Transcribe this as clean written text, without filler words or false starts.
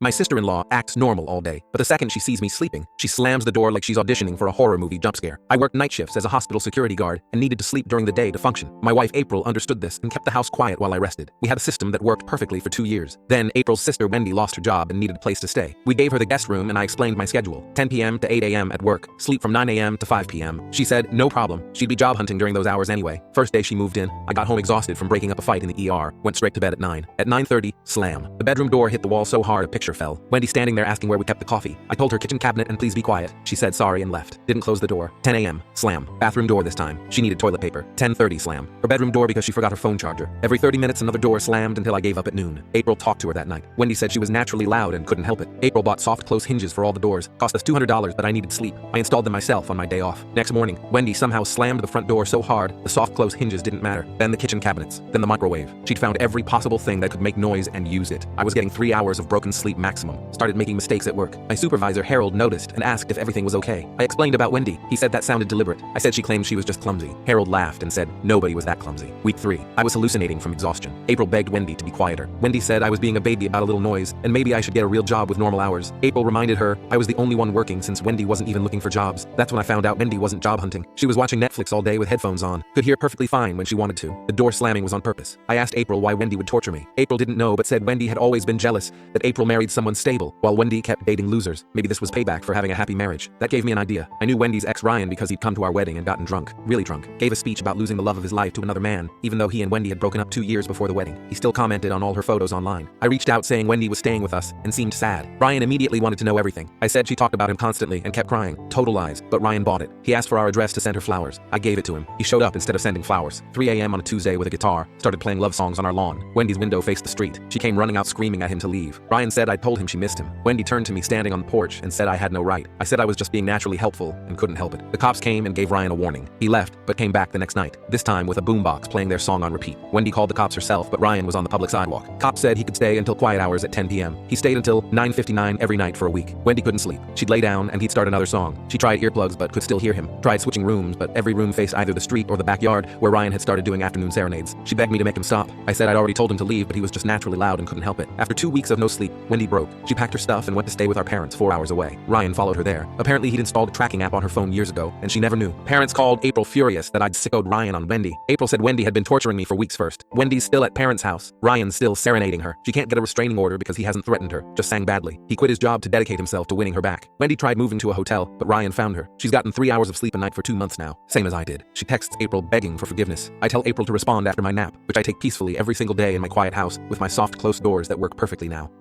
My sister-in-law acts normal all day, but the second she sees me sleeping, she slams the door like she's auditioning for a horror movie jump scare. I worked night shifts as a hospital security guard and needed to sleep during the day to function. My wife April understood this and kept the house quiet while I rested. We had a system that worked perfectly for 2 years. Then April's sister Wendy lost her job and needed a place to stay. We gave her the guest room and I explained my schedule. 10 p.m. to 8 a.m. at work, sleep from 9 a.m. to 5 p.m. She said no problem. She'd be job hunting during those hours anyway. First day she moved in, I got home exhausted from breaking up a fight in the ER, went straight to bed at 9. At 9:30, slam. The bedroom door hit the wall so hard a picture fell. Wendy standing there asking where we kept the coffee. I told her kitchen cabinet and please be quiet. She said sorry and left. Didn't close the door. 10 a.m. Slam. Bathroom door this time. She needed toilet paper. 10:30 slam. Her bedroom door because she forgot her phone charger. Every 30 minutes another door slammed until I gave up at noon. April talked to her that night. Wendy said she was naturally loud and couldn't help it. April bought soft close hinges for all the doors. Cost us $200 but I needed sleep. I installed them myself on my day off. Next morning, Wendy somehow slammed the front door so hard the soft close hinges didn't matter. Then the kitchen cabinets. Then the microwave. She'd found every possible thing that could make noise and used it. I was getting 3 hours of broken sleep maximum. Started making mistakes at work. My supervisor Harold noticed and asked if everything was okay. I explained about Wendy. He said that sounded deliberate. I said she claimed she was just clumsy. Harold laughed and said nobody was that clumsy. Week 3. I was hallucinating from exhaustion. April begged Wendy to be quieter. Wendy said I was being a baby about a little noise and maybe I should get a real job with normal hours. April reminded her I was the only one working since Wendy wasn't even looking for jobs. That's when I found out Wendy wasn't job hunting. She was watching Netflix all day with headphones on. Could hear perfectly fine when she wanted to. The door slamming was on purpose. I asked April why Wendy would torture me. April didn't know but said Wendy had always been jealous that April married someone stable while Wendy kept dating losers. Maybe this was payback for having a happy marriage. That gave me an idea. I knew Wendy's ex Ryan because he'd come to our wedding and gotten drunk, really drunk. Gave a speech about losing the love of his life to another man, even though he and Wendy had broken up 2 years before the wedding. He still commented on all her photos online. I reached out saying Wendy was staying with us and seemed sad. Ryan immediately wanted to know everything. I said she talked about him constantly and kept crying. Total lies, but Ryan bought it. He asked for our address to send her flowers. I gave it to him. He showed up instead of sending flowers. 3 a.m. on a Tuesday with a guitar, started playing love songs on our lawn. Wendy's window faced the street. She came running out screaming at him to leave. Ryan said I told him she missed him. Wendy turned to me standing on the porch and said I had no right. I said I was just being naturally helpful and couldn't help it. The cops came and gave Ryan a warning. He left, but came back the next night, this time with a boombox playing their song on repeat. Wendy called the cops herself, but Ryan was on the public sidewalk. Cops said he could stay until quiet hours at 10 p.m. He stayed until 9:59 every night for a week. Wendy couldn't sleep. She'd lay down and he'd start another song. She tried earplugs but could still hear him. Tried switching rooms, but every room faced either the street or the backyard where Ryan had started doing afternoon serenades. She begged me to make him stop. I said I'd already told him to leave, but he was just naturally loud and couldn't help it. After 2 weeks of no sleep, Wendy broke. She packed her stuff and went to stay with our parents 4 hours away. Ryan followed her there. Apparently he'd installed a tracking app on her phone years ago, and she never knew. Parents called April furious that I'd sickoed Ryan on Wendy. April said Wendy had been torturing me for weeks first. Wendy's still at parents' house. Ryan's still serenading her. She can't get a restraining order because he hasn't threatened her, just sang badly. He quit his job to dedicate himself to winning her back. Wendy tried moving to a hotel, but Ryan found her. She's gotten 3 hours of sleep a night for 2 months now, same as I did. She texts April begging for forgiveness. I tell April to respond after my nap, which I take peacefully every single day in my quiet house with my soft closed doors that work perfectly now.